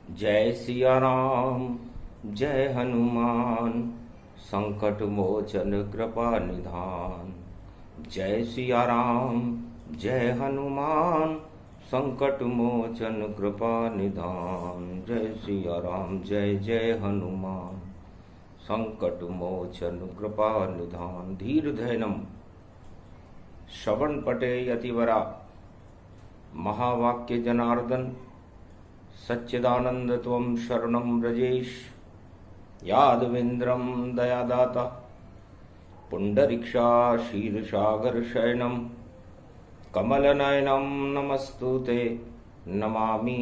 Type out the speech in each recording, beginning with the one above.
जय सिया राम जय हनुमान संकट मोचन कृपा निधान। जय सिया राम जय हनुमान संकट मोचन कृपा निधान। जय सिया राम जय जय हनुमान संकट मोचन कृपा निधान। धीर धैनम श्रवण पटे यतिवरा महावाक्य जनार्दन सच्चिदानंद त्वं शरणं व्रजेश। यादवेन्द्रं दयादाता पुंडरीक्षा क्षीरसागर शयनम कमलनयनं नमस्तुते नमामि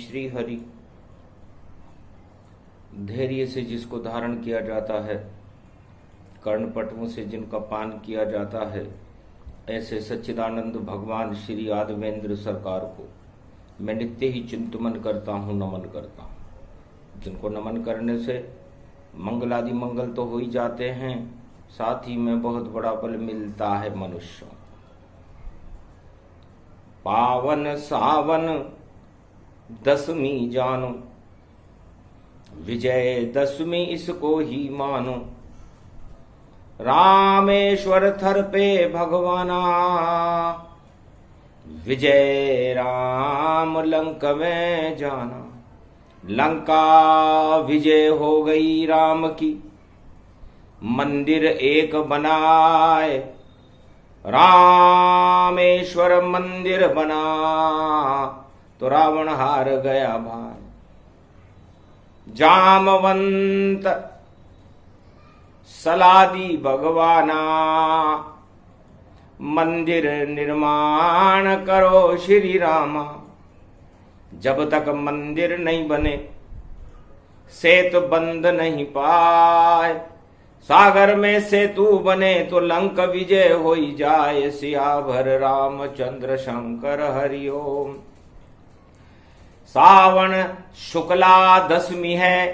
श्रीहरि। धैर्य से जिसको धारण किया जाता है, कर्णपटुओं से जिनका पान किया जाता है, ऐसे सच्चिदानंद भगवान श्री यादवेंद्र सरकार को मैं नित्य ही चिंतन करता हूँ, नमन करता हूँ। जिनको नमन करने से मंगलादि मंगल तो हो ही जाते हैं, साथ ही में बहुत बड़ा बल मिलता है मनुष्यों। पावन सावन दसवीं जानो, विजय दशमी इसको ही मानो। रामेश्वर थर पे भगवाना, विजय राम लंक में जाना। लंका विजय हो गई राम की, मंदिर एक बनाए। रामेश्वर मंदिर बना तो रावण हार गया भाई। जामवंत सलादी भगवाना, मंदिर निर्माण करो श्री रामा। जब तक मंदिर नहीं बने सेतु बंद नहीं पाए। सागर में सेतु बने तो लंक विजय हो ही जाए। सियावर रामचंद्र शंकर हरिओम। सावन शुक्ला दशमी है,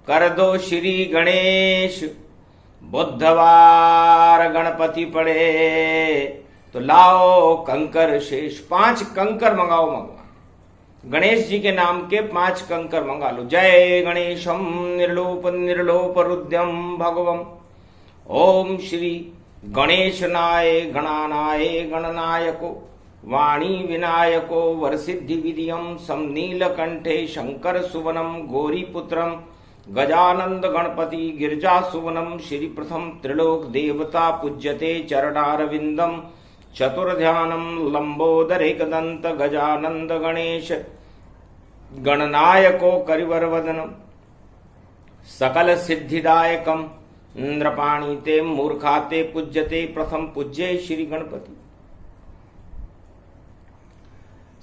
कर दो श्री गणेश। बुधवार गणपति पड़े तो लाओ कंकर शेष। 5 कंकर मंगाओ भगवान गणेश जी के नाम के 5 कंकर मंगा लो। जय गणेशम निर्लोप निर्लोप रुद्रम भगवम। ओम श्री गणेशनाय गणानाय गणनायको वाणी विनायको वरसिद्धि विधियम समनीलकंठे शंकर सुवनम गौरीपुत्रम गजानंद गणपति गिरजा सुवनम। श्री प्रथम त्रिलोक देवता पूज्यते चरणारविंदम। चतुर्ध्यानम लंबोदर एकदंत गजानंद गणेश गणनायको करिवर वदनम। सकल सिद्धिदायकम नृपाणी ते मूर्खाते पूज्यते प्रथम पूज्य श्री गणपति।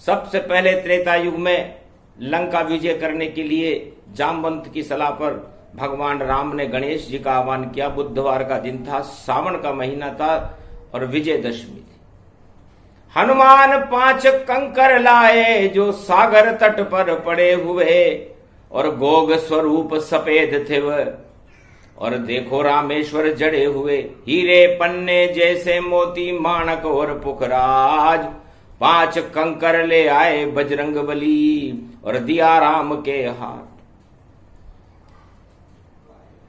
सबसे पहले त्रेता युग में लंका विजय करने के लिए जामवंत की सलाह पर भगवान राम ने गणेश जी का आह्वान किया। बुधवार का दिन था, सावन का महीना था और विजयदशमी थी। हनुमान 5 कंकर लाए जो सागर तट पर पड़े हुए, और गोग स्वरूप सफेद थे वह। और देखो रामेश्वर जड़े हुए, हीरे पन्ने जैसे मोती माणक और पुखराज। 5 कंकर ले आए बजरंग बली और दिया राम के हाथ।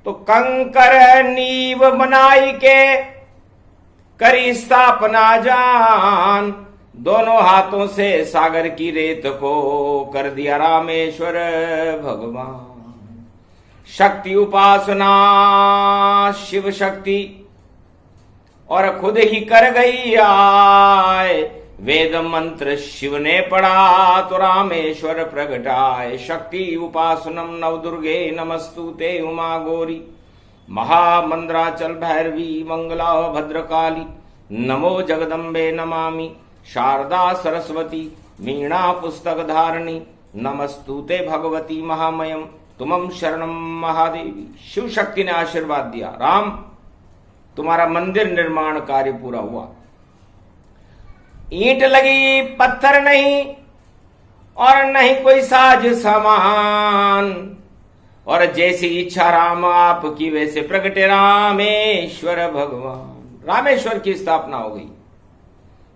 तो कंकर नींव बनाई के करी स्थापना जान। दोनों हाथों से सागर की रेत को कर दिया रामेश्वर भगवान। शक्ति उपासना शिव शक्ति और खुद ही कर गई आए। वेद मंत्र शिव ने पढ़ा तो रामेश्वर प्रगटाए। शक्ति उपासनम नवदुर्गे नमस्तुते उमा गौरी। महामंद्राचल भैरवी मंगला भद्रकाली। नमो जगदम्बे नमामि शारदा सरस्वती। वीणा पुस्तक धारणी नमस्तुते भगवती महामयम तुमम शरणम महादेवी। शिव शक्ति ने आशीर्वाद दिया, राम तुम्हारा मंदिर निर्माण कार्य पूरा हुआ। ईंट लगी पत्थर नहीं और नहीं कोई साज सामान। और जैसी इच्छा राम आपकी वैसे प्रगटे रामेश्वर भगवान। रामेश्वर की स्थापना हो गई।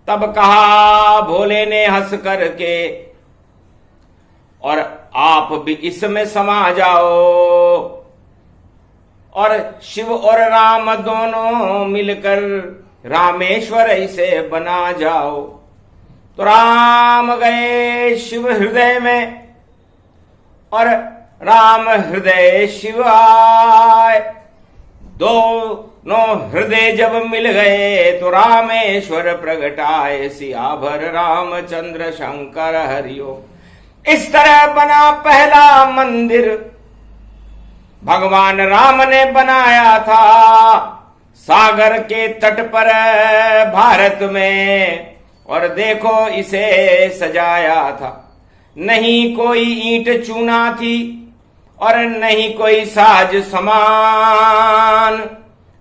तब कहा भोले ने हंस करके, और आप भी इसमें समा जाओ और शिव और राम दोनों मिलकर रामेश्वर ऐसे बना जाओ। तो राम गए शिव हृदय में और राम हृदय शिव आए। दोनों हृदय जब मिल गए तो रामेश्वर प्रगटाए। सियाभर रामचंद्र शंकर हरिओ। इस तरह बना पहला मंदिर भगवान राम ने बनाया था सागर के तट पर भारत में। और देखो इसे सजाया था, नहीं कोई ईंट चूना थी और नहीं कोई साज समान।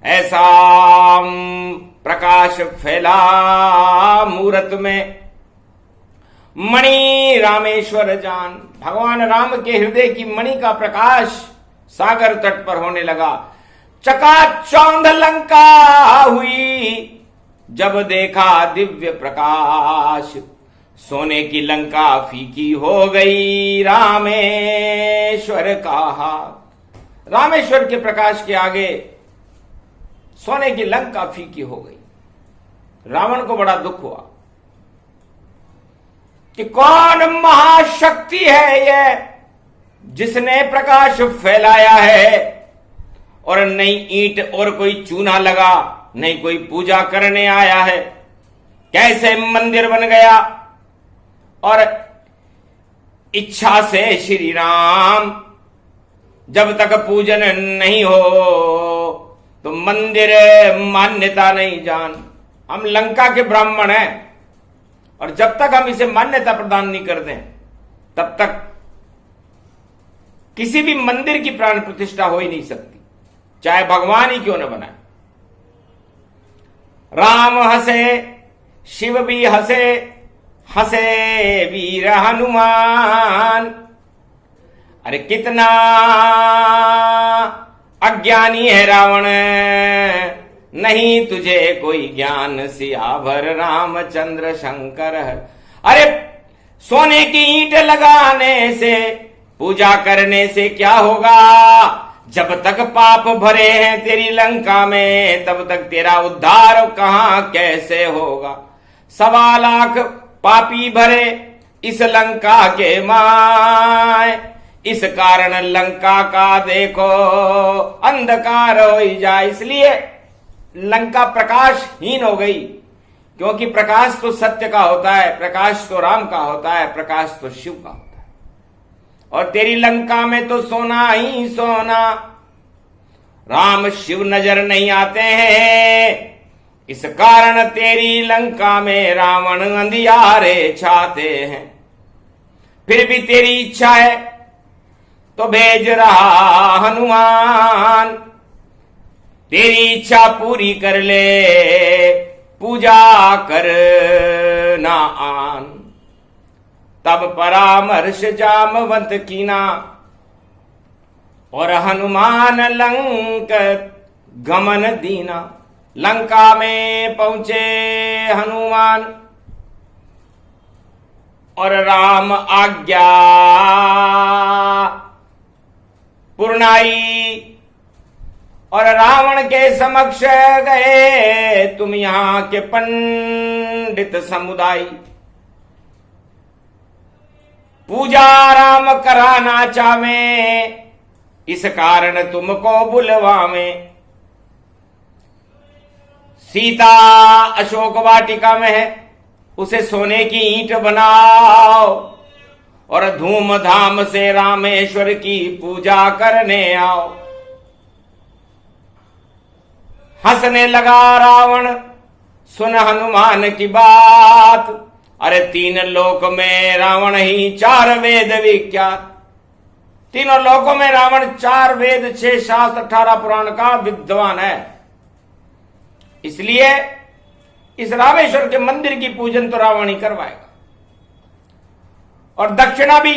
ऐसा प्रकाश फैला मूरत में। मणि रामेश्वर जान, भगवान राम के हृदय की मणि का प्रकाश सागर तट पर होने लगा। चकाचौंध लंका हुई जब देखा दिव्य प्रकाश। सोने की लंका फीकी हो गई रामेश्वर का हाथ। रामेश्वर के प्रकाश के आगे सोने की लंका फीकी हो गई। रावण को बड़ा दुख हुआ कि कौन महाशक्ति है यह जिसने प्रकाश फैलाया है और नहीं ईंट और कोई चूना लगा, नहीं कोई पूजा करने आया है। कैसे मंदिर बन गया। और इच्छा से श्री राम जब तक पूजन नहीं हो तो मंदिर मान्यता नहीं जान। हम लंका के ब्राह्मण हैं और जब तक हम इसे मान्यता प्रदान नहीं कर दें तब तक किसी भी मंदिर की प्राण प्रतिष्ठा हो ही नहीं सकती, चाहे भगवान ही क्यों न बनाए। राम हंसे, शिव भी हंसे, हंसे वीर हनुमान। अरे कितना अज्ञानी है रावण, नहीं तुझे कोई ज्ञान। सियाभर रामचंद्र शंकर। अरे सोने की ईंट लगाने से, पूजा करने से क्या होगा। जब तक पाप भरे हैं तेरी लंका में तब तक तेरा उद्धार कहां कैसे होगा। 1.25 लाख पापी भरे इस लंका के माय। इस कारण लंका का देखो अंधकार हो ही जाए। इसलिए लंका प्रकाशहीन हो गई, क्योंकि प्रकाश तो सत्य का होता है, प्रकाश तो राम का होता है, प्रकाश तो शिव का होता है। और तेरी लंका में तो सोना ही सोना। राम शिव नजर नहीं आते हैं, इस कारण तेरी लंका में रावण अंधियारे छाते हैं। फिर भी तेरी इच्छा है तो भेज रहा हनुमान। तेरी इच्छा पूरी कर ले, पूजा कर ना आन। तब परामर्श जामवंत कीना और हनुमान लंक गमन दीना। लंका में पहुंचे हनुमान और राम आज्ञा पुरनाई और रावण के समक्ष गए तुम यहां के पंडित समुदाय। पूजा राम कराना चावे, इस कारण तुमको बुलवावे। सीता अशोक वाटिका में है, उसे सोने की ईंट बनाओ और धूमधाम से रामेश्वर की पूजा करने आओ। हंसने लगा रावण सुन हनुमान की बात। अरे 3 लोक में रावण ही 4 वेद विख्यात। तीनों लोकों में रावण 4 वेद 6 शास्त्र 18 पुराण का विद्वान है। इसलिए इस रामेश्वर के मंदिर की पूजन तो रावण ही करवाएगा और दक्षिणा भी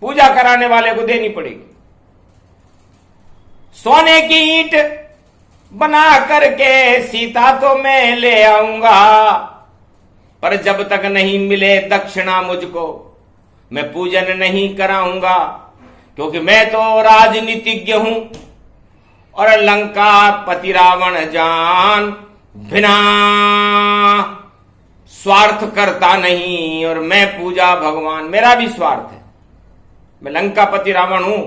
पूजा कराने वाले को देनी पड़ेगी। सोने की ईंट बना करके सीता तो मैं ले आऊंगा, पर जब तक नहीं मिले दक्षिणा मुझको मैं पूजन नहीं कराऊंगा, क्योंकि मैं तो राजनीतिज्ञ हूं और लंका पति रावण जान बिना स्वार्थ करता नहीं। और मैं पूजा भगवान, मेरा भी स्वार्थ है। मैं लंका पति रावण हूं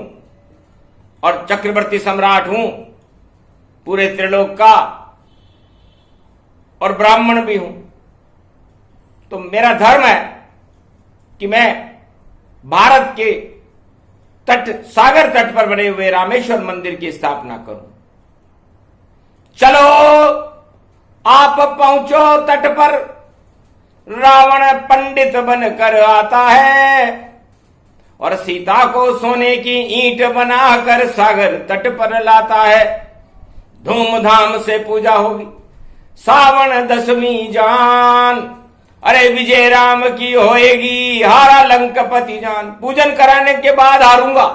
और चक्रवर्ती सम्राट हूं पूरे त्रिलोक का, और ब्राह्मण भी हूं। तो मेरा धर्म है कि मैं भारत के सागर तट पर बने हुए रामेश्वर मंदिर की स्थापना करूं। चलो आप पहुंचो तट पर, रावण पंडित बनकर आता है और सीता को सोने की ईंट बनाकर सागर तट पर लाता है। धूमधाम से पूजा होगी, सावन दशमी जान, अरे विजय राम की होएगी, हारा लंकापति जान। पूजन कराने के बाद हारूंगा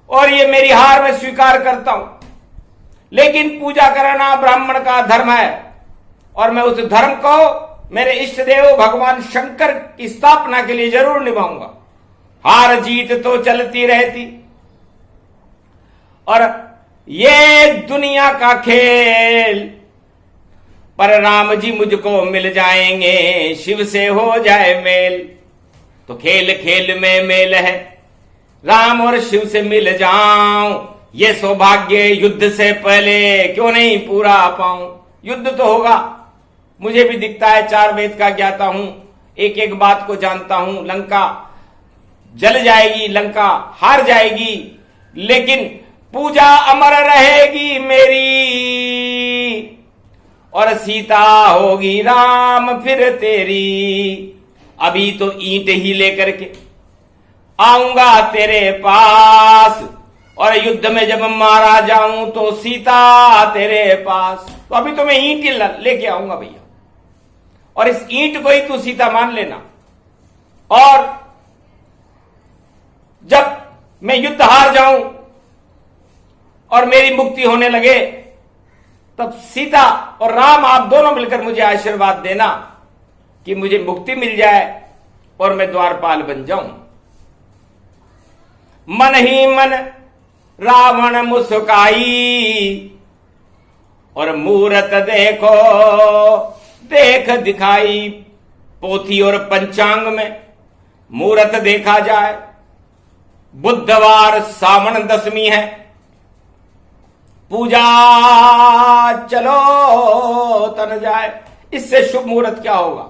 और ये मेरी हार मैं स्वीकार करता हूं, लेकिन पूजा कराना ब्राह्मण का धर्म है और मैं उस धर्म को मेरे इष्ट देव भगवान शंकर की स्थापना के लिए जरूर निभाऊंगा। हार जीत तो चलती रहती, और ये दुनिया का खेल, पर राम जी मुझको मिल जाएंगे, शिव से हो जाए मेल। तो खेल खेल में मेल है, राम और शिव से मिल जाऊं, ये सौभाग्य युद्ध से पहले क्यों नहीं पूरा पाऊं। युद्ध तो होगा, मुझे भी दिखता है, 4 वेद का ज्ञाता हूं, एक एक बात को जानता हूं। लंका जल जाएगी, लंका हार जाएगी, लेकिन पूजा अमर रहेगी मेरी, और सीता होगी राम फिर तेरी। अभी तो ईंट ही लेकर के आऊंगा तेरे पास, और युद्ध में जब मारा जाऊं तो सीता तेरे पास। तो अभी तो मैं ईंट लेके आऊंगा भैया, और इस ईंट को ही तू सीता मान लेना। और जब मैं युद्ध हार जाऊं और मेरी मुक्ति होने लगे, तब सीता और राम आप दोनों मिलकर मुझे आशीर्वाद देना कि मुझे मुक्ति मिल जाए और मैं द्वारपाल बन जाऊं। मन ही मन रावण मुस्काई, और मूरत देखो देख दिखाई। पोथी और पंचांग में मूरत देखा जाए, बुधवार सावन दशमी है, पूजा चलो तन जाए। इससे शुभ मुहूर्त क्या होगा?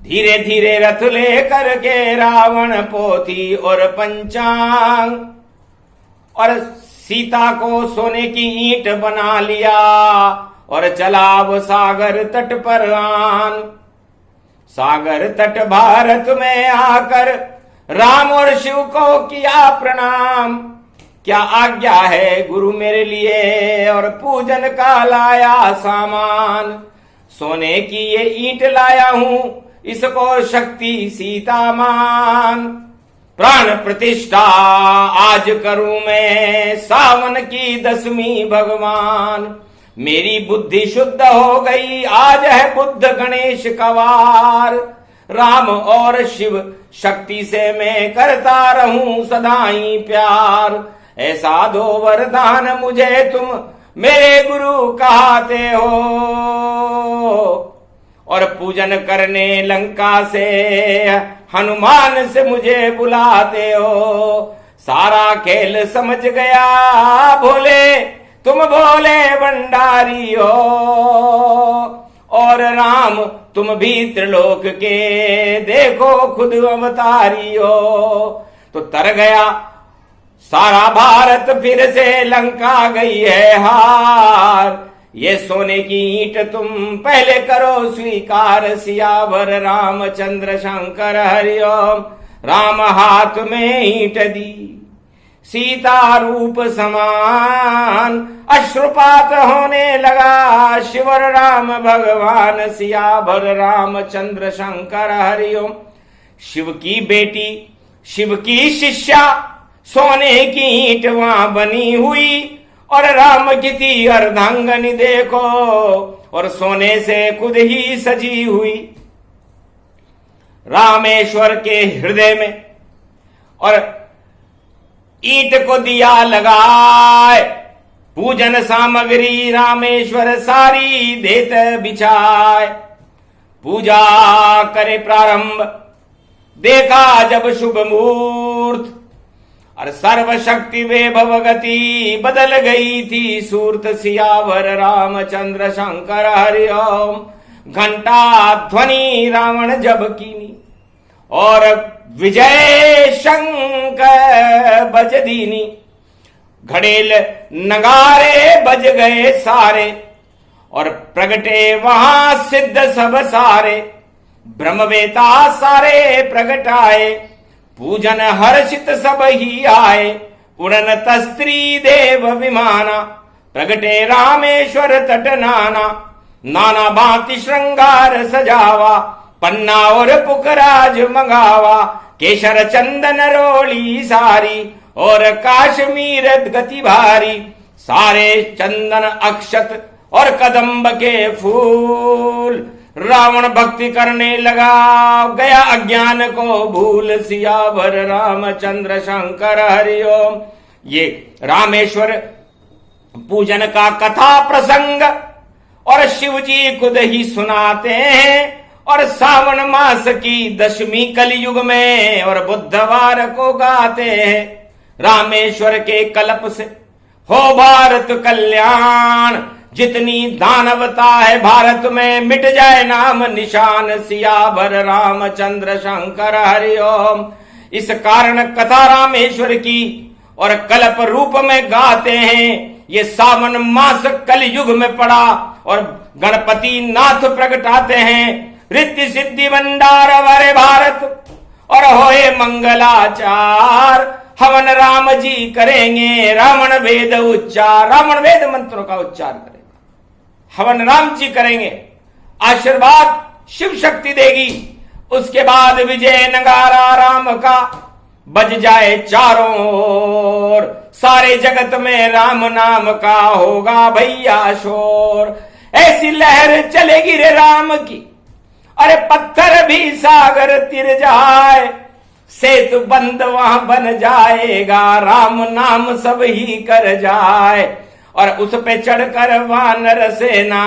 धीरे धीरे रथ लेकर के रावण पोथी और पंचांग, और सीता को सोने की ईंट बना लिया और चला वो सागर तट पर आन। सागर तट भारत में आकर राम और शिव को किया प्रणाम। क्या आज्ञा है गुरु मेरे लिए, और पूजन का लाया सामान। सोने की ये ईंट लाया हूं, इसको शक्ति सीता मान। प्राण प्रतिष्ठा आज करूं मैं, सावन की दशमी भगवान। मेरी बुद्धि शुद्ध हो गई, आज है बुद्ध गणेश का वार। राम और शिव शक्ति से मैं करता रहूं सदा ही प्यार। ऐसा दो वरदान मुझे तुम मेरे गुरु कहते हो, और पूजन करने लंका से हनुमान से मुझे बुलाते हो। सारा खेल समझ गया भोले, तुम भोले भंडारी हो, और राम तुम भी त्रिलोक के देखो खुद अवतारी हो। तो तर गया सारा भारत, फिर से लंका गई है हार। ये सोने की ईंट तुम पहले करो स्वीकार। सियावर रामचंद्र शंकर हरिओम। राम हाथ में ईंट दी, सीता रूप समान। अश्रुपात होने लगा, शिवर राम भगवान। सियावर रामचंद्र शंकर हरिओम। शिव की बेटी, शिव की शिष्या, सोने की ईंट वहां बनी हुई, और राम की थी अर्धांगनी देखो, और सोने से खुद ही सजी हुई। रामेश्वर के हृदय में और ईंट को दिया लगाए। पूजन सामग्री रामेश्वर सारी देत बिछाए। पूजा करे प्रारंभ देखा जब शुभ मुहूर्त, और सर्वशक्ति वैभव गति बदल गई थी सूरत। सियावर रामचंद्र शंकर हरि ओम, घंटा ध्वनि रावण जब कीनी, और विजय शंकर बज दीनी। घड़ेल नगारे बज गए सारे, और प्रगटे वहां सिद्ध सब सारे। ब्रह्मवेता सारे प्रगटाए, पूजन हर्षित सब ही आए। उड़न तस्त्री देव विमाना, प्रगटे रामेश्वर तट नाना। नाना भांति श्रृंगार सजावा, पन्ना और पुखराज मंगावा। केशर चंदन रोली सारी, और काश्मीर गति भारी। सारे चंदन अक्षत और कदम्ब के फूल। रावण भक्ति करने लगा, गया अज्ञान को भूल। सियावर रामचंद्र शंकर हरि ओम। ये रामेश्वर पूजन का कथा प्रसंग और शिव जी खुद ही सुनाते हैं। और सावन मास की दशमी कलयुग में और बुधवार को गाते हैं। रामेश्वर के कल्प से हो भारत कल्याण, जितनी दानवता है भारत में मिट जाए नाम निशान। सियावर रामचंद्र शंकर हरि ओम। इस कारण कथा रामेश्वर की और कल्प रूप में गाते हैं। ये सावन मास कलयुग में पड़ा और गणपति नाथ प्रगटाते हैं। रिद्धि सिद्धि भंडार वरे भारत और होए मंगलाचार। हवन राम जी करेंगे रावण वेद उच्चार। रावण वेद मंत्रों का उच्चार करेगा, हवन राम जी करेंगे। आशीर्वाद शिव शक्ति देगी। उसके बाद विजय नगारा राम का बज जाए चारों ओर। सारे जगत में राम नाम का होगा भैया शोर। ऐसी लहर चलेगी रे राम की, अरे पत्थर भी सागर तिर जाए। सेतु बंद वहां बन जाएगा, राम नाम सब ही कर जाए। और उस पे चढ़कर वानर सेना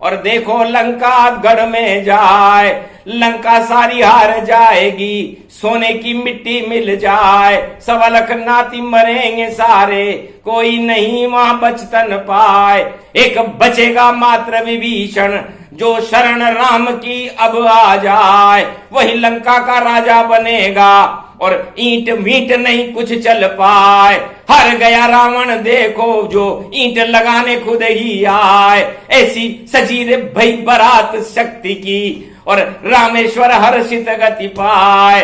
और देखो लंका गढ़ में जाए। लंका सारी हार जाएगी, सोने की मिट्टी मिल जाए। सवलख नाती मरेंगे सारे, कोई नहीं वहां बचतन पाए। एक बचेगा मात्र विभीषण, जो शरण राम की अब आ जाए। वही लंका का राजा बनेगा और ईंट मीट नहीं कुछ चल पाए। हर गया रावण देखो, जो ईंट लगाने खुद ही आए। ऐसी सजीर भई बरात शक्ति की और रामेश्वर हर्षित गति पाए।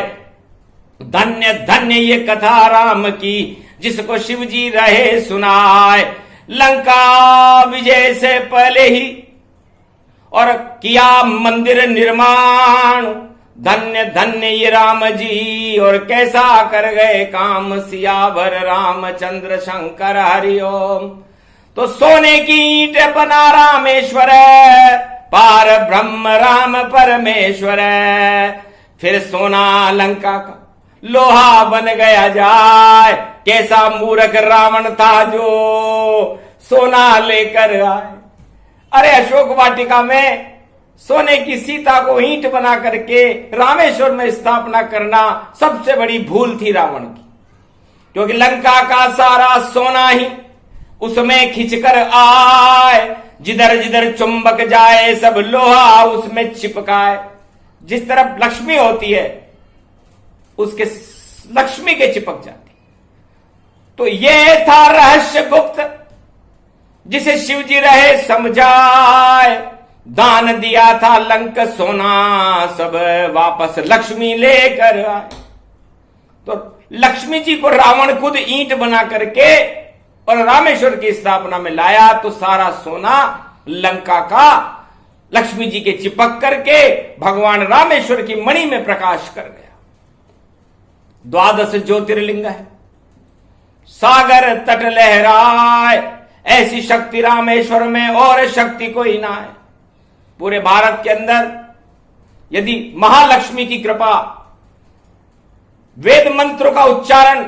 धन्य धन्य ये कथा राम की, जिसको शिव जी रहे सुनाए। लंका विजय से पहले ही और किया मंदिर निर्माण। धन्य धन्य ये राम जी, और कैसा कर गए काम। सियावर रामचंद्र शंकर हरि ओम। तो सोने की ईंट बना रामेश्वर, पार ब्रह्म राम परमेश्वर। फिर सोना लंका का लोहा बन गया जाए। कैसा मूर्ख रावण था जो सोना लेकर आए। अरे अशोक वाटिका में सोने की सीता को ईंट बना करके रामेश्वर में स्थापना करना सबसे बड़ी भूल थी रावण की। क्योंकि लंका का सारा सोना ही उसमें खिंचकर आए। जिधर जिधर चुंबक जाए सब लोहा उसमें चिपकाए। जिस तरफ लक्ष्मी होती है उसके लक्ष्मी के चिपक जाती। तो ये था रहस्य गुप्त, जिसे शिवजी रहे समझाए। दान दिया था लंक सोना, सब वापस लक्ष्मी लेकर आए। तो लक्ष्मी जी को रावण खुद ईंट बना करके और रामेश्वर की स्थापना में लाया। तो सारा सोना लंका का लक्ष्मी जी के चिपक करके भगवान रामेश्वर की मणि में प्रकाश कर गया। 12 ज्योतिर्लिंग है, सागर तट लहराए। ऐसी शक्ति रामेश्वर में और शक्ति कोई ना है। पूरे भारत के अंदर यदि महालक्ष्मी की कृपा, वेद मंत्रों का उच्चारण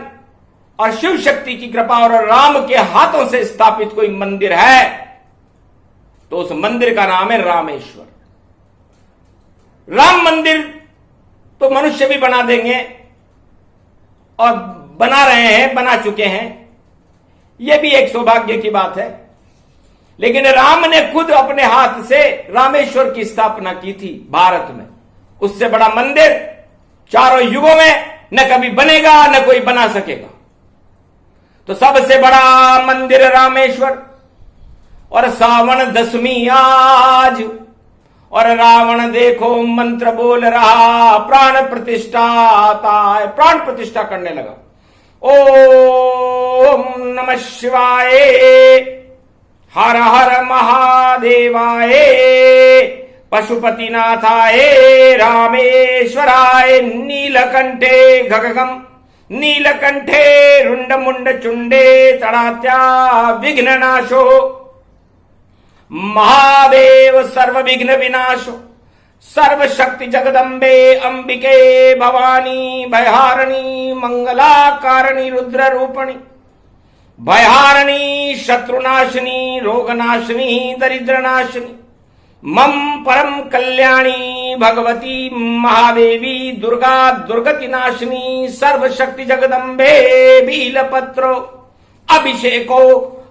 और शिव शक्ति की कृपा और राम के हाथों से स्थापित कोई मंदिर है तो उस मंदिर का नाम है रामेश्वर। राम मंदिर तो मनुष्य भी बना देंगे और बना रहे हैं, बना चुके हैं, यह भी एक सौभाग्य की बात है। लेकिन राम ने खुद अपने हाथ से रामेश्वर की स्थापना की थी भारत में। उससे बड़ा मंदिर चारों युगों में न कभी बनेगा न कोई बना सकेगा। तो सबसे बड़ा मंदिर रामेश्वर, और सावन दशमी आज, और रावण देखो मंत्र बोल रहा, प्राण प्रतिष्ठा आता है, प्राण प्रतिष्ठा करने लगा। ओम नमः शिवाय, हर हर महादेवाय, पशुपतिनाथाय, रामेश्वराय, नीलकंठे गगगम, नीलकंठे रुंड मुंड चुंडे तड़ात्या विघ्ननाशो, महादेव सर्व विघ्न विनाशो, सर्वशक्ति जगदम्बे अंबिके भवानी, भयहारिणी मंगलाकारिणी रुद्र रूपिणी, भयहारिणी शत्रुनाशिनी रोगनाशिनी दरिद्रनाशिनी, मम परम कल्याणी भगवती महादेवी दुर्गा दुर्गति नाशिनी, सर्वशक्ति जगदम्बे बीलपत्रो अभिषेको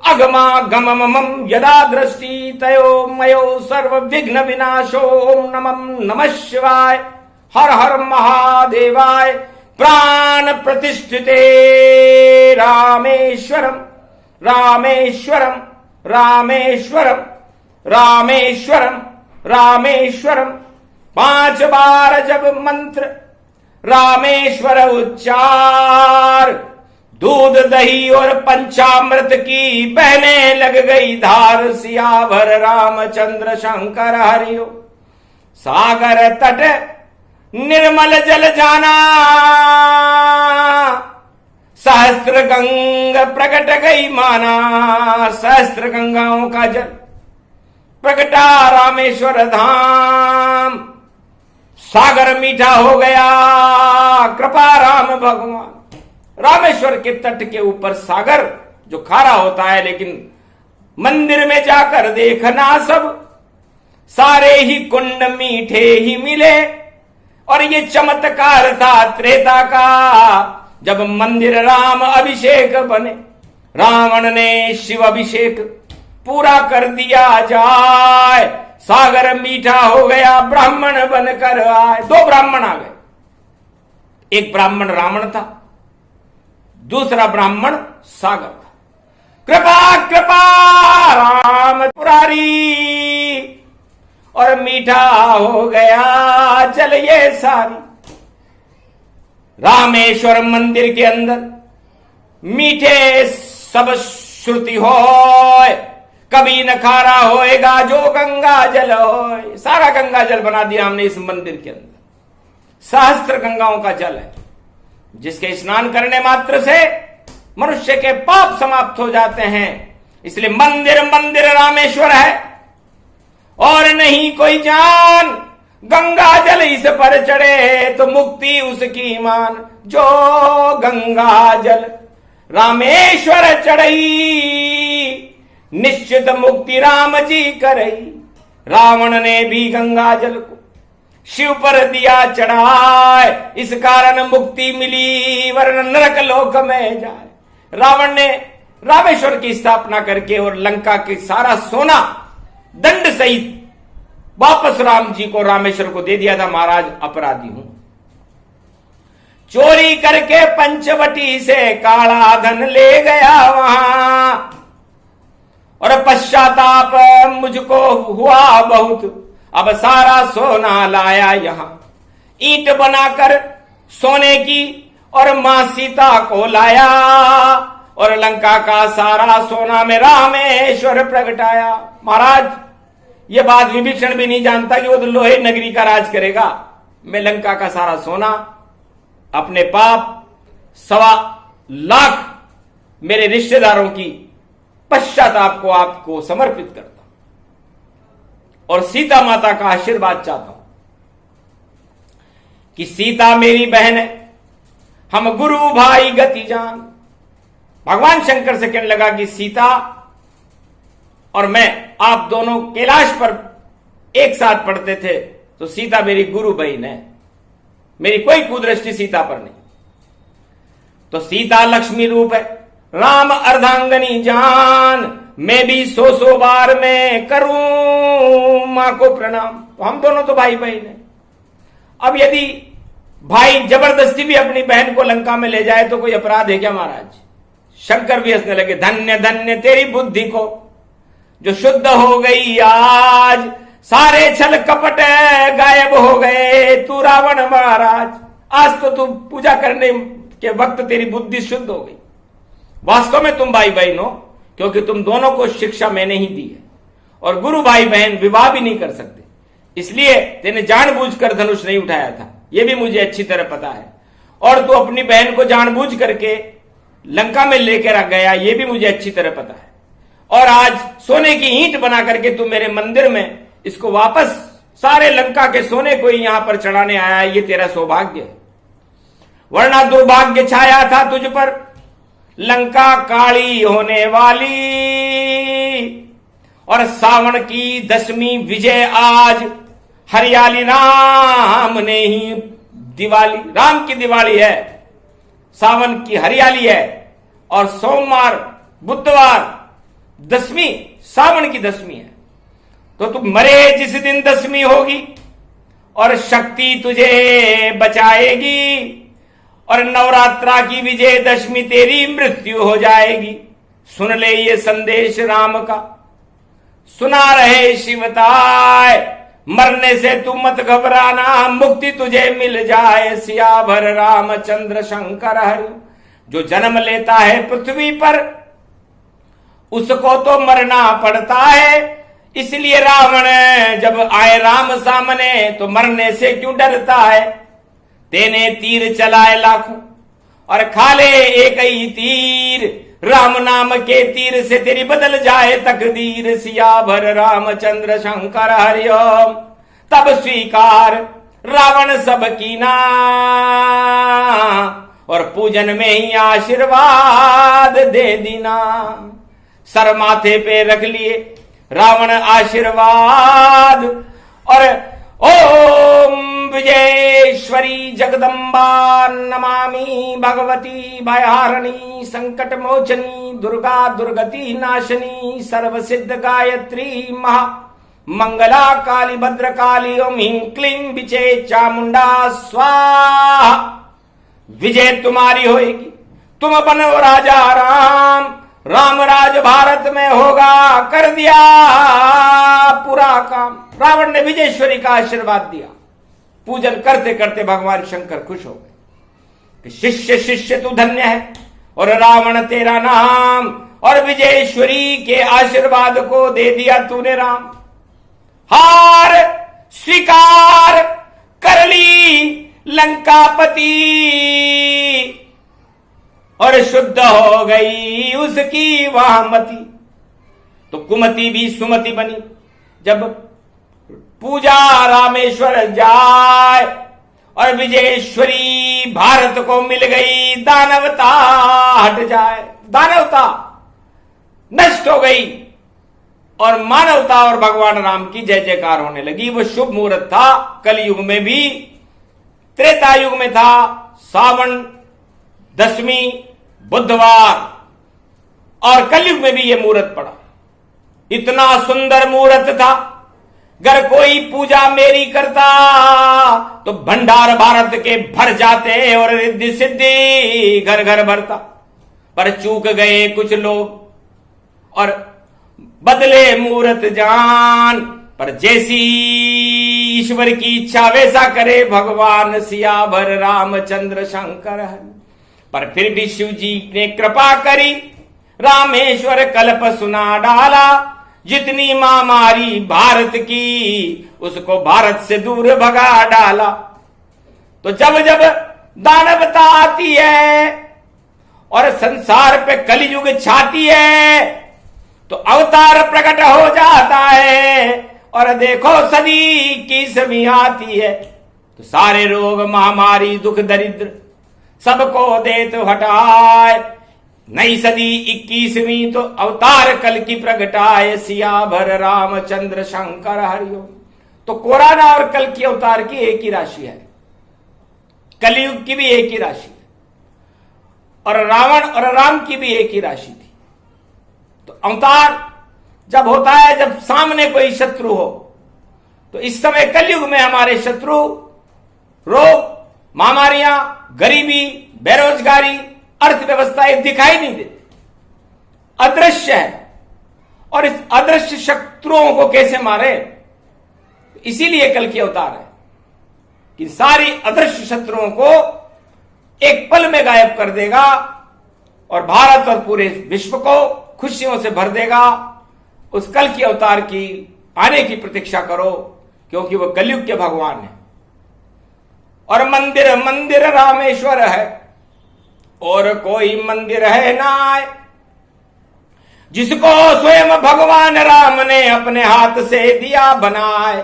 अगमा गममम यदा दृष्टि तयो मयो सर्व विघ्न विनाशो, ओम नमः शिवाय, हर हर महादेवाय, प्राण प्रतिष्ठिते रामेश्वरम रामेश्वरम रामेश्वरम रामेश्वरम रामेश्वरम। 5 बार जब मंत्र रामेश्वर उच्चार, दूध दही और पंचामृत की बहने लग गई धार, सियावर रामचंद्र शंकर हरियो, सागर तट निर्मल जल जाना, सहस्त्र गंगा प्रकट गई माना, सहस्त्र गंगाओं का जल प्रकटा रामेश्वर धाम, सागर मीठा हो गया, कृपा राम भगवान। रामेश्वर के तट के ऊपर सागर जो खारा होता है, लेकिन मंदिर में जाकर देखना सब सारे ही कुंड मीठे ही मिले। और ये चमत्कार था त्रेता का, जब मंदिर राम अभिषेक बने, रावण ने शिव अभिषेक पूरा कर दिया जाए, सागर मीठा हो गया, ब्राह्मण बनकर आए। 2 ब्राह्मण आ गए, एक ब्राह्मण रावण था, दूसरा ब्राह्मण सागर था। कृपा कृपा राम पुरारी, और मीठा हो गया जल ये सारी। रामेश्वर मंदिर के अंदर मीठे सब श्रुति होय, कभी न खारा होएगा जो गंगा जल होय। सारा गंगा जल बना दिया हमने इस मंदिर के अंदर, सहस्त्र गंगाओं का जल है, जिसके स्नान करने मात्र से मनुष्य के पाप समाप्त हो जाते हैं। इसलिए मंदिर मंदिर रामेश्वर है और नहीं कोई जान, गंगा जल इस पर चढ़े तो मुक्ति उसकी मान। जो गंगा जल रामेश्वर चढ़ई, निश्चित मुक्ति राम जी करई। रावण ने भी गंगा जल को शिव पर दिया चढ़ाए, इस कारण मुक्ति मिली, वरन नरक लोक में जाए। रावण ने रामेश्वर की स्थापना करके और लंका के सारा सोना दंड सहित वापस राम जी को, रामेश्वर को दे दिया था। महाराज अपराधी हूं, चोरी करके पंचवटी से काला धन ले गया वहां, और पश्चाताप मुझको हुआ बहुत, अब सारा सोना लाया यहां। ईंट बनाकर सोने की और मां सीता को लाया, और लंका का सारा सोना में रामेश्वर प्रगटाया। महाराज ये बात विभीषण भी नहीं जानता कि वो तो लोहे नगरी का राज करेगा। मैं लंका का सारा सोना, अपने पाप 1.25 लाख मेरे रिश्तेदारों की पश्चाताप को आपको समर्पित करता हूं, और सीता माता का आशीर्वाद चाहता हूं। कि सीता मेरी बहन है, हम गुरु भाई गति जान। भगवान शंकर से कहने लगा कि सीता और मैं, आप दोनों कैलाश पर एक साथ पढ़ते थे, तो सीता मेरी गुरु बहन है, मेरी कोई कुदृष्टि सीता पर नहीं। तो सीता लक्ष्मी रूप है, राम अर्धांगनी जान, मैं भी 100 बार मैं करूं मां को प्रणाम। तो हम दोनों तो भाई बहन हैं। अब यदि भाई जबरदस्ती भी अपनी बहन को लंका में ले जाए तो कोई अपराध है क्या महाराज? शंकर भी हंसने लगे, धन्य धन्य तेरी बुद्धि को जो शुद्ध हो गई आज, सारे छल कपट गायब हो गए, तू रावण महाराज, आज तो तू पूजा करने के वक्त तेरी बुद्धि शुद्ध हो गई। वास्तव में तुम भाई बहन हो, क्योंकि तुम दोनों को शिक्षा मैंने ही दी है, और गुरु भाई बहन विवाह भी नहीं कर सकते, इसलिए तेने जानबूझकर धनुष नहीं उठाया था, यह भी मुझे अच्छी तरह पता है। और तू अपनी बहन को जानबूझ करके लंका में लेकर गया, यह भी मुझे अच्छी तरह पता है। और आज सोने की ईंट बना करके तू मेरे मंदिर में इसको वापस सारे लंका के सोने को यहां पर चढ़ाने आया है, ये तेरा सौभाग्य है, वरना दुर्भाग्य छाया था तुझ पर, लंका काली होने वाली। और सावन की 10वीं विजय आज, हरियाली राम ने ही दिवाली, राम की दिवाली है, सावन की हरियाली है। और सोमवार बुधवार 10वीं सावन की 10वीं है, तो तू मरे जिस दिन 10वीं होगी और शक्ति तुझे बचाएगी, और नवरात्रा की विजयदशमी तेरी मृत्यु हो जाएगी। सुन ले ये संदेश राम का, सुना रहे शिवताय, मरने से तू मत घबराना, मुक्ति तुझे मिल जाए। सियावर रामचंद्र शंकर हरि, जो जन्म लेता है पृथ्वी पर उसको तो मरना पड़ता है, इसलिए रावण जब आए राम सामने तो मरने से क्यों डरता है। तेने तीर चलाए लाखों और खा ले एक ही तीर, राम नाम के तीर से तेरी बदल जाए तकदीर। सियावर रामचंद्र शंकर हरिओम, तब स्वीकार रावण सब कीना, और पूजन में ही आशीर्वाद दे दीना। सर माथे पे रख लिए रावण आशीर्वाद, और ओम विजयेश्वरी जगदम्बा नमामि, भगवती भयहारिणी संकट मोचनी, दुर्गा दुर्गति नाशनी, सर्व सिद्ध गायत्री महा मंगला काली भद्रकाली, ओम ह्रीं क्लीं विचे चामुंडा स्वाहा। विजय तुम्हारी होएगी, तुम बनो राजा राम, राम राज भारत में होगा, कर दिया पूरा काम। रावण ने विजयेश्वरी का आशीर्वाद दिया। पूजन करते करते भगवान शंकर खुश हो गए कि शिष्य शिष्य तू धन्य है, और रावण तेरा नाम, और विजयेश्वरी के आशीर्वाद को दे दिया तूने राम। हार स्वीकार कर ली लंकापति, और शुद्ध हो गई उसकी वह मति। तो कुमति भी सुमति बनी। जब पूजा रामेश्वर जाए और विजयेश्वरी भारत को मिल गई, दानवता हट जाए, दानवता नष्ट हो गई और मानवता और भगवान राम की जय जयकार होने लगी। वो शुभ मुहूर्त था, कलयुग में भी, त्रेता युग में था, सावन 10वीं बुधवार, और कलयुग में भी यह मुहूर्त पड़ा। इतना सुंदर मुहूर्त था, अगर कोई पूजा मेरी करता तो भंडार भारत के भर जाते और रिद्धि सिद्धि घर घर भरता। पर चूक गए कुछ लोग और बदले मुहूर्त जान, पर जैसी ईश्वर की इच्छा वैसा करे भगवान। सियावर रामचंद्र शंकर हरि, पर फिर भी शिव जी ने कृपा करी, रामेश्वर कल्प सुना डाला। जितनी महामारी भारत की, उसको भारत से दूर भगा डाला। तो जब जब दानवता आती है और संसार पे कलयुग छाती है, तो अवतार प्रकट हो जाता है। और देखो सदी की सभी आती है, तो सारे रोग महामारी दुख दरिद्र सबको देत हटाए। नई सदी 21वीं तो अवतार कल की प्रगटाए, सिया भर रामचंद्र शंकर हरिओम। तो कोरोना और कल की अवतार की एक ही राशि है, कलयुग की भी एक ही राशि है, और रावण और राम की भी एक ही राशि थी। तो अवतार जब होता है जब सामने कोई शत्रु हो, तो इस समय कलयुग में हमारे शत्रु रोग, महामारियां, गरीबी, बेरोजगारी, अर्थव्यवस्था ये दिखाई नहीं देती, अदृश्य है। और इस अदृश्य शत्रुओं को कैसे मारे, इसीलिए कल की अवतार है कि सारी अदृश्य शत्रुओं को एक पल में गायब कर देगा और भारत और पूरे विश्व को खुशियों से भर देगा। उस कल की अवतार की आने की प्रतीक्षा करो, क्योंकि वो कलयुग के भगवान है। और मंदिर मंदिर रामेश्वर है, और कोई मंदिर है नाय, जिसको स्वयं भगवान राम ने अपने हाथ से दिया बनाए।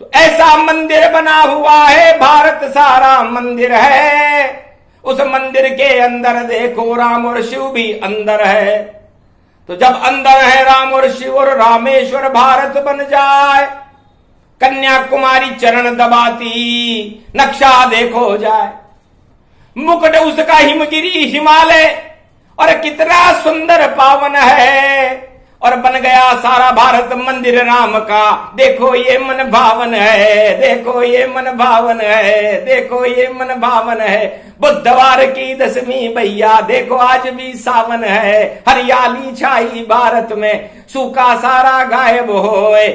तो ऐसा मंदिर बना हुआ है, भारत सारा मंदिर है। उस मंदिर के अंदर देखो राम और शिव भी अंदर है। तो जब अंदर है राम और शिव और रामेश्वर भारत बन जाए, कन्याकुमारी चरण दबाती नक्शा देखो जाए, मुकुट उसका हिमगिरी हिमालय, और कितना सुंदर पावन है। और बन गया सारा भारत मंदिर राम का, देखो ये मन भावन है, देखो ये मन भावन है, देखो ये मन भावन है। बुधवार की 10वीं भैया देखो आज भी सावन है, हरियाली छाई भारत में, सूखा सारा गायब होए।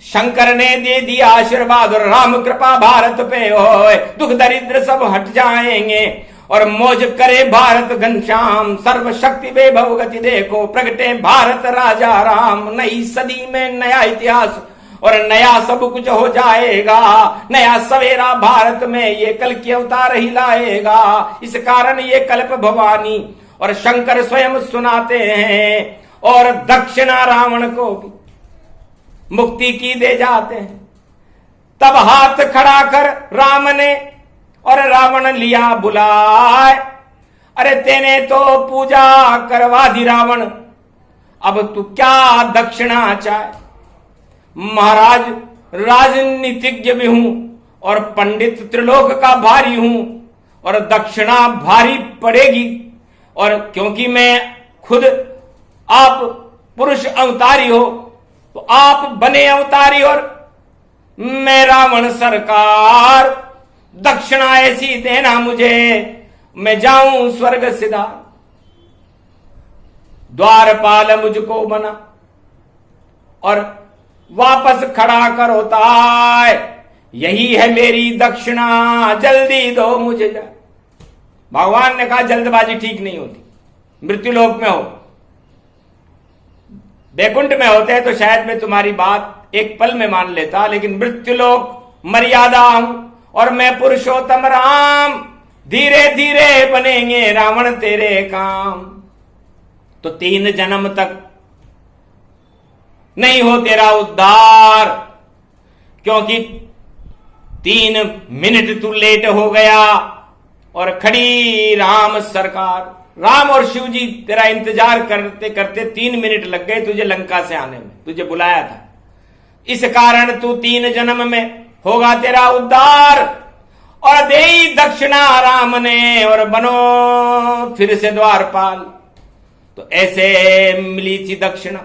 शंकर ने दे दिया आशीर्वाद और राम कृपा भारत पे होए, दुख दरिद्र सब हट जाएंगे और मौज करे भारत घनश्याम। सर्वशक्ति वैभव गति देखो प्रगटे भारत राजा राम। नई सदी में नया इतिहास और नया सब कुछ हो जाएगा, नया सवेरा भारत में ये कल की अवतार ही लाएगा। इस कारण ये कल्प भवानी और शंकर स्वयं सुनाते हैं, और दक्षिणा रावण को भी मुक्ति की दे जाते हैं। तब हाथ खड़ा कर राम ने और रावण लिया बुलाए, अरे तेने तो पूजा करवा दी रावण, अब तू क्या दक्षिणा चाहे। महाराज राजनीतिज्ञ भी हूं और पंडित त्रिलोक का भारी हूं, और दक्षिणा भारी पड़ेगी। और क्योंकि मैं खुद आप पुरुष अवतारी हो, तो आप बने अवतारी और मैं रावण सरकार, दक्षिणा ऐसी देना मुझे, मैं जाऊं स्वर्ग सिधा। द्वारपाल मुझको बना और वापस खड़ा करो ताय, यही है मेरी दक्षिणा, जल्दी दो मुझे जा। भगवान ने कहा जल्दबाजी ठीक नहीं होती। मृत्युलोक में हो, बैकुंठ में होते तो शायद मैं तुम्हारी बात एक पल में मान लेता, लेकिन मृत्युलोक मर्यादा हूं और मैं पुरुषोत्तम राम, धीरे धीरे बनेंगे रावण तेरे काम। तो 3 जन्म तक नहीं हो तेरा उद्धार, क्योंकि 3 मिनट तू लेट हो गया और खड़ी राम सरकार। राम और शिव जी तेरा इंतजार करते करते 3 मिनट लग गए तुझे लंका से आने में, तुझे बुलाया था। इस कारण तू 3 जन्म में होगा तेरा उद्धार, और देई दक्षिणा राम ने और बनो फिर से द्वारपाल। तो ऐसे मिली थी दक्षिणा।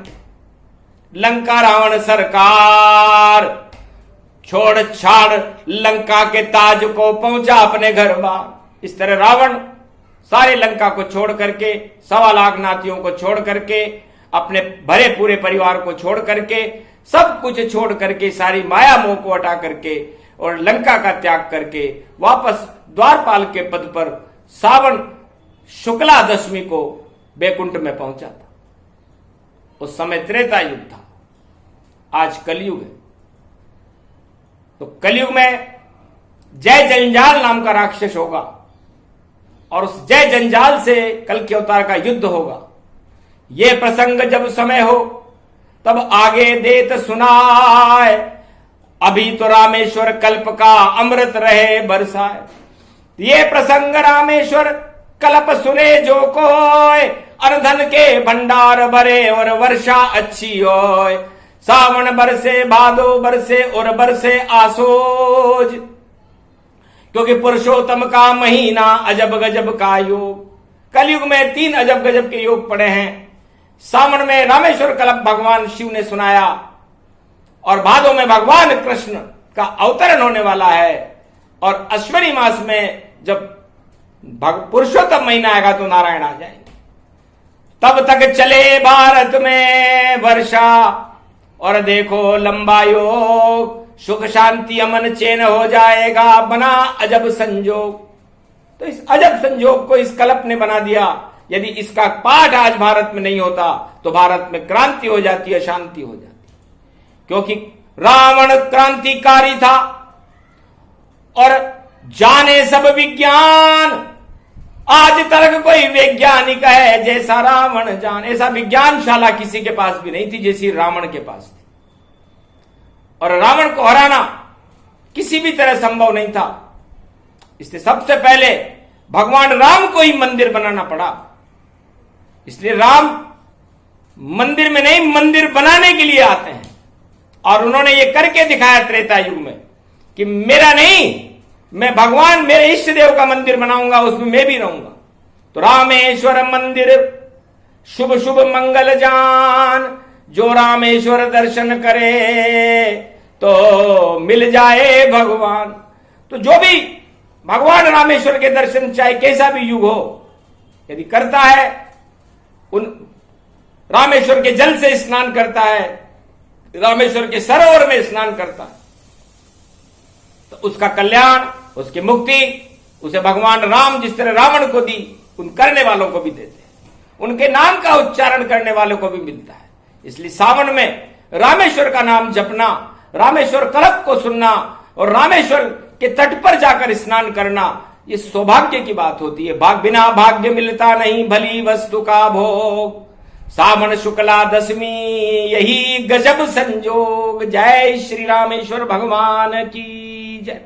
लंका रावण सरकार छोड़ छाड़ लंका के ताज को पहुंचा अपने घर बार। इस तरह रावण सारे लंका को छोड़ करके, 1.25 लाख नातियों को छोड़ करके, अपने भरे पूरे परिवार को छोड़ करके, सब कुछ छोड़ करके, सारी माया मोह को हटा करके और लंका का त्याग करके वापस द्वारपाल के पद पर सावन शुक्ला दशमी को बैकुंठ में पहुंचा था। उस समय त्रेता युग था, आज कलयुग है। तो कलयुग में जय जंजाल नाम का राक्षस होगा, और उस जय जंजाल से कल के अवतार का युद्ध होगा। ये प्रसंग जब समय हो तब आगे देत सुनाए, अभी तो रामेश्वर कल्प का अमृत रहे बरसाए। ये प्रसंग रामेश्वर कल्प सुने जो कोय, अनधन के भंडार भरे और वर्षा अच्छी होय। सावन बरसे भादो बरसे और बरसे आसोज, क्योंकि पुरुषोत्तम का महीना अजब गजब का योग। कलयुग में 3 अजब गजब के योग पड़े हैं। सावन में रामेश्वर कल्प भगवान शिव ने सुनाया, और भादो में भगवान कृष्ण का अवतरण होने वाला है, और अश्विनी मास में जब पुरुषोत्तम महीना आएगा तो नारायण आ जाएंगे। तब तक चले भारत में वर्षा, और देखो लंबा योग, सुख शांति अमन चैन हो जाएगा, बना अजब संजोग। तो इस अजब संजोग को इस कल्प ने बना दिया। यदि इसका पाठ आज भारत में नहीं होता तो भारत में क्रांति हो जाती, अशांति हो जाती, क्योंकि रावण क्रांतिकारी था और जाने सब विज्ञान। आज तक कोई वैज्ञानिक है जैसा रावण जान। ऐसा विज्ञानशाला किसी के पास भी नहीं थी जैसी रावण के पास थी, और रावण को हराना किसी भी तरह संभव नहीं था। इसलिए सबसे पहले भगवान राम को ही मंदिर बनाना पड़ा। इसलिए राम मंदिर में नहीं, मंदिर बनाने के लिए आते हैं, और उन्होंने ये करके दिखाया त्रेता युग में कि मेरा नहीं, मैं भगवान मेरे इष्ट देव का मंदिर बनाऊंगा, उसमें मैं भी रहूंगा। तो रामेश्वर मंदिर शुभ शुभ मंगल जान, जो रामेश्वर दर्शन करे तो मिल जाए भगवान। तो जो भी भगवान रामेश्वर के दर्शन चाहे कैसा भी युग हो, यदि करता है, उन रामेश्वर के जल से स्नान करता है, रामेश्वर के सरोवर में स्नान करता है, तो उसका कल्याण, उसकी मुक्ति उसे भगवान राम जिस तरह रावण को दी, उन करने वालों को भी देते हैं, उनके नाम का उच्चारण करने वालों को भी मिलता है। इसलिए सावन में रामेश्वर का नाम जपना, रामेश्वर कल्प को सुनना और रामेश्वर के तट पर जाकर स्नान करना, ये सौभाग्य की बात होती है। बिना भाग्य मिलता नहीं भली वस्तु का भोग। सावन शुक्ला दशमी यही गजब संजोग। जय श्री रामेश्वर भगवान की जय।